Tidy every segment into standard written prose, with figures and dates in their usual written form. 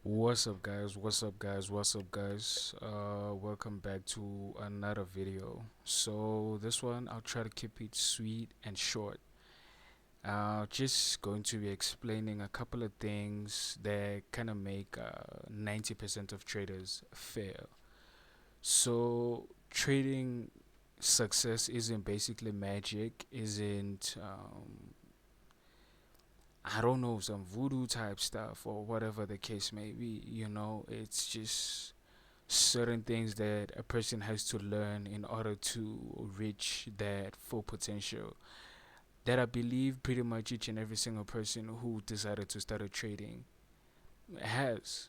What's up, guys? What's up, guys? What's up, guys? Welcome back to another video. So, this one I'll try to keep it sweet and short. Just going to be explaining a couple of things that kind of make 90% of traders fail. So, trading success isn't basically magic, isn't I don't know, some voodoo type stuff or whatever the case may be. It's just certain things that a person has to learn in order to reach that full potential that I believe pretty much each and every single person who decided to start a trading has.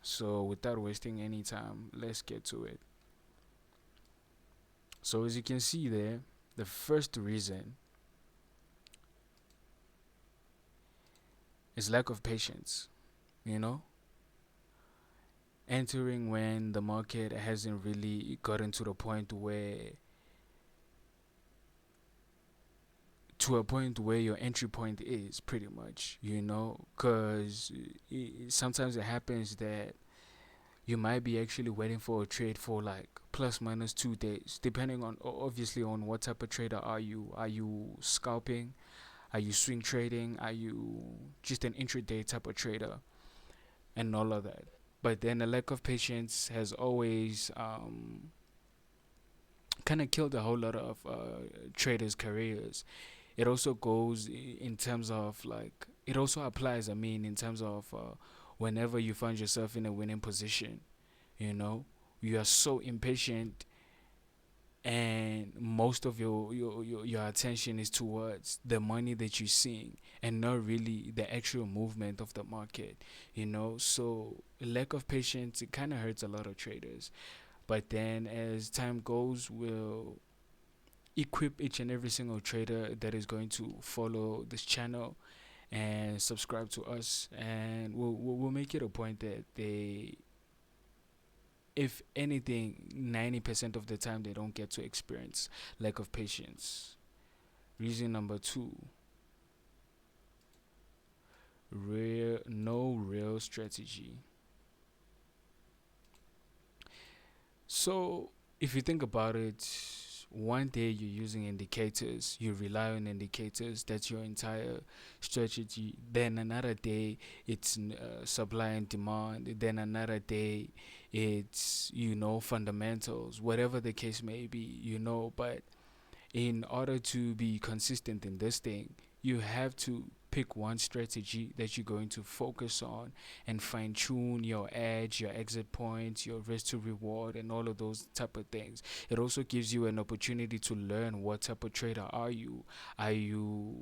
So without wasting any time, let's get to it. So as you can see there, the first reason is lack of patience. You know, entering when the market hasn't really gotten to the point where to a point where your entry point is pretty much, because sometimes it happens that you might be actually waiting for a trade for like plus minus 2 days, depending on obviously on what type of trader are you. Are you scalping? Are you swing trading? Are you just an intraday type of trader and all of that? But then a lack of patience has always kind of killed a whole lot of traders' careers. It also goes in terms of like it also applies. I mean, in terms of whenever you find yourself in a winning position, you know, you are so impatient, and most of your attention is towards the money that you're seeing and not really the actual movement of the market. So lack of patience, it kind of hurts a lot of traders. But then as time goes, we'll equip each and every single trader that is going to follow this channel and subscribe to us, and we'll make it a point that they, if anything, 90% of the time they don't get to experience lack of patience. Reason number two, no real strategy. So if you think about it, one day you're using indicators, you rely on indicators, that's your entire strategy. Then another day it's supply and demand. Then another day it's fundamentals, whatever the case may be. But in order to be consistent in this thing, you have to pick one strategy that you're going to focus on and fine tune your edge, your exit points, your risk to reward, and all of those type of things. It also gives you an opportunity to learn what type of trader are you. Are you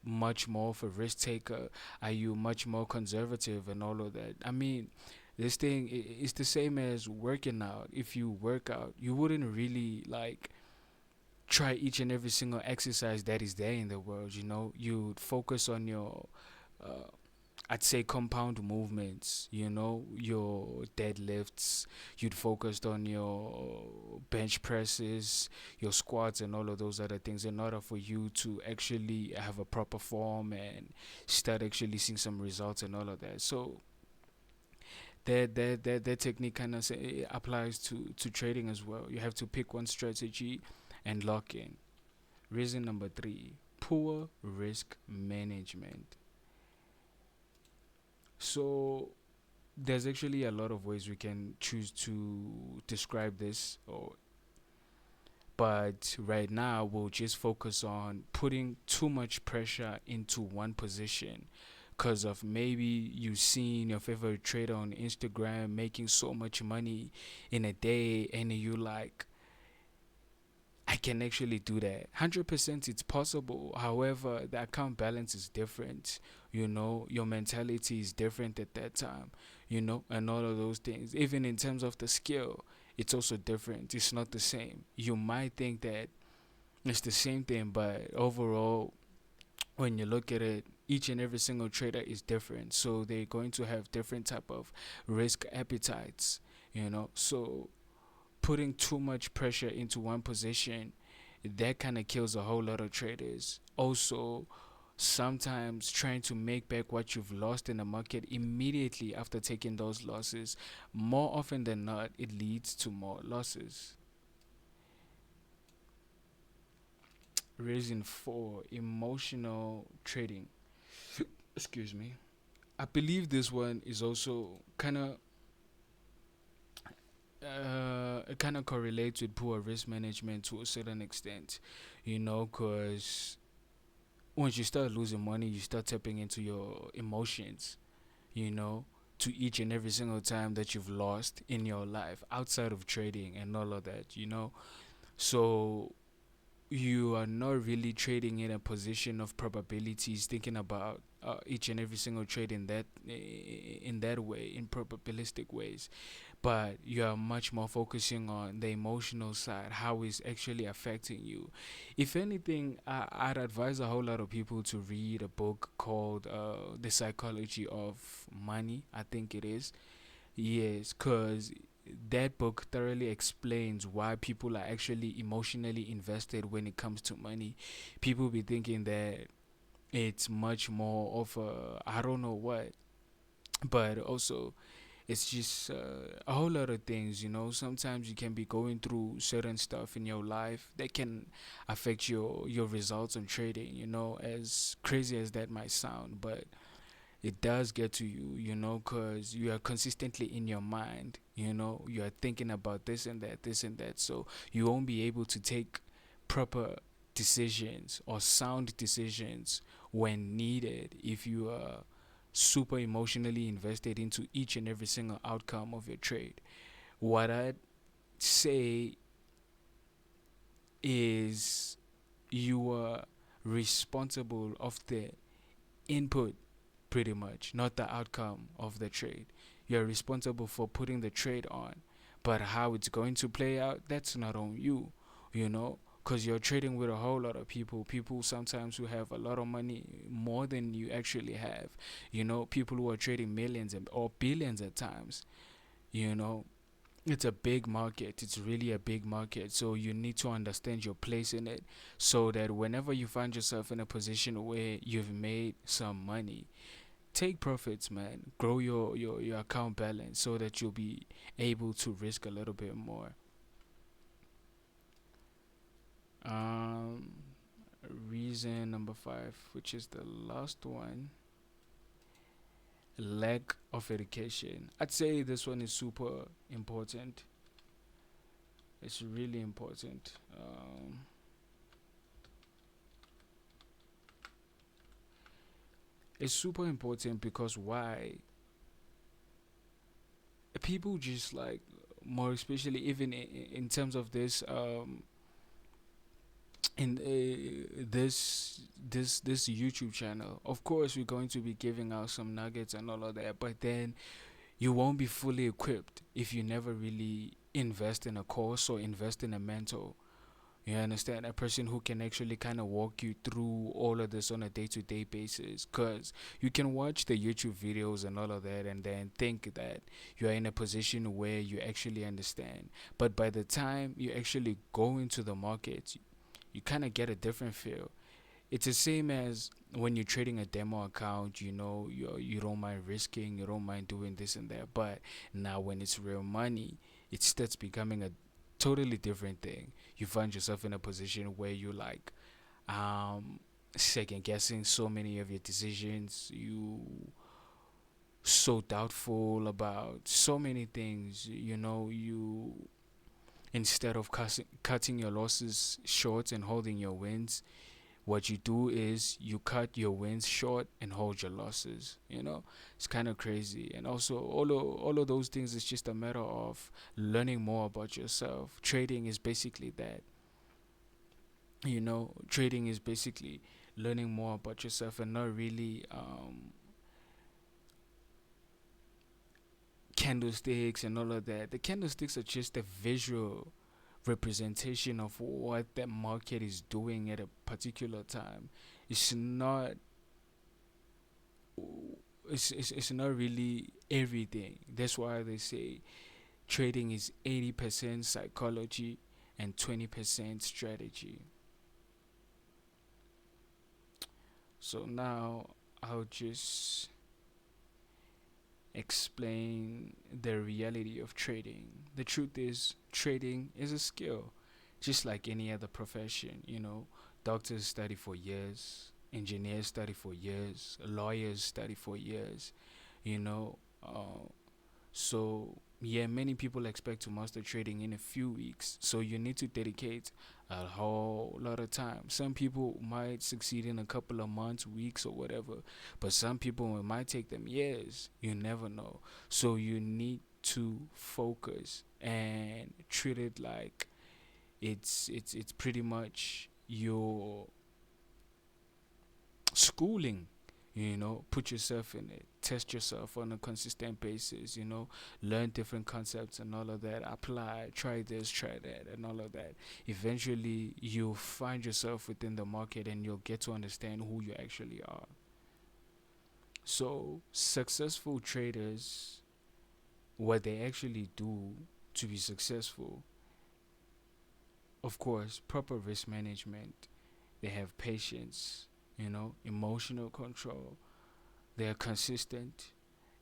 much more of a risk taker? Are you much more conservative and all of that? I mean, this thing is the same as working out. If you work out, you wouldn't really like try each and every single exercise that is there in the world. You'd focus on your uh, I'd say compound movements, your deadlifts. You'd focused on your bench presses, your squats, and all of those other things in order for you to actually have a proper form and start actually seeing some results and all of that. So that technique kind of applies to trading as well. You have to pick one strategy and lock in. Reason number three, poor risk management. So there's actually a lot of ways we can choose to describe this, but right now we'll just focus on putting too much pressure into one position because of maybe you seen your favorite trader on Instagram making so much money in a day, and you like, I can actually do that. 100% it's possible. However, the account balance is different. Your mentality is different at that time, and all of those things. Even in terms of the skill, it's also different. It's not the same. You might think that it's the same thing, but overall, when you look at it, each and every single trader is different. So they're going to have different type of risk appetites. So putting too much pressure into one position, that kind of kills a whole lot of traders. Also, sometimes trying to make back what you've lost in the market immediately after taking those losses, more often than not, it leads to more losses. Reason for emotional trading. Excuse me. I believe this one is also it kind of correlates with poor risk management to a certain extent, because once you start losing money, you start tapping into your emotions, you know, to each and every single time that you've lost in your life outside of trading and all of that. So you are not really trading in a position of probabilities, thinking about each and every single trade in that way, in probabilistic ways, but you are much more focusing on the emotional side, how it's actually affecting you. If anything, I'd advise a whole lot of people to read a book called The Psychology of Money, I think it is. Yes, because that book thoroughly explains why people are actually emotionally invested when it comes to money. People be thinking that it's much more of a I don't know what, but also it's just a whole lot of things. Sometimes you can be going through certain stuff in your life that can affect your results on trading, as crazy as that might sound, but it does get to you, because you are consistently in your mind. You are thinking about this and that, so you won't be able to take proper decisions or sound decisions when needed if you are super emotionally invested into each and every single outcome of your trade. What I'd say is you are responsible of the input, pretty much, not the outcome of the trade. You're responsible for putting the trade on, but how it's going to play out, that's not on you, because you're trading with a whole lot of people sometimes who have a lot of money, more than you actually have, people who are trading millions or billions at times. you know it's a big market. It's really a big market. So you need to understand your place in it, so that whenever you find yourself in a position where you've made some money, take profits, man. Grow your account balance so that you'll be able to risk a little bit more. Um, Reason number five, which is the last one, lack of education. I'd say this one is super important. It's really important. It's super important because why? People just like, more especially even in terms of this in this YouTube channel. Of course, we're going to be giving out some nuggets and all of that, but then you won't be fully equipped if you never really invest in a course or invest in a mentor. You understand? A person who can actually kind of walk you through all of this on a day to day basis. Because you can watch the YouTube videos and all of that and then think that you're in a position where you actually understand. But by the time you actually go into the market, you kind of get a different feel. It's the same as when you're trading a demo account, you don't mind risking, you don't mind doing this and that. But now when it's real money, it starts becoming a totally different thing. You find yourself in a position where you like um second guessing so many of your decisions. You so doubtful about so many things. You, instead of cutting your losses short and holding your wins, what you do is you cut your wins short and hold your losses. It's kind of crazy. And also all of those things is just a matter of learning more about yourself. Trading is basically that. Trading is basically learning more about yourself and not really candlesticks and all of that. The candlesticks are just a visual representation of what that market is doing at a particular time. It's not it's not really everything. That's why they say trading is 80% psychology and 20% strategy. So now I'll just explain the reality of trading. The truth is, trading is a skill, just like any other profession. Doctors study for years, engineers study for years, lawyers study for years. You know, so yeah, many people expect to master trading in a few weeks. So you need to dedicate a whole lot of time. Some people might succeed in a couple of months, weeks, or whatever, but some people it might take them years. You never know. So you need to focus and treat it like it's pretty much your schooling. Put yourself in it, test yourself on a consistent basis. Learn different concepts and all of that, apply, try this, try that, and all of that. Eventually you'll find yourself within the market and you'll get to understand who you actually are. So successful traders, what they actually do to be successful, of course, proper risk management. They have patience, emotional control. They are consistent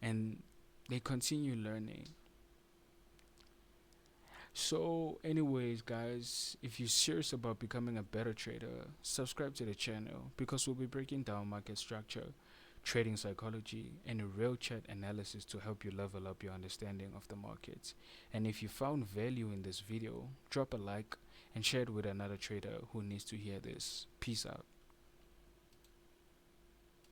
and they continue learning. So, anyways, guys, if you're serious about becoming a better trader, subscribe to the channel because we'll be breaking down market structure, trading psychology, and a real chart analysis to help you level up your understanding of the markets. And if you found value in this video, drop a like and share it with another trader who needs to hear this. Peace out.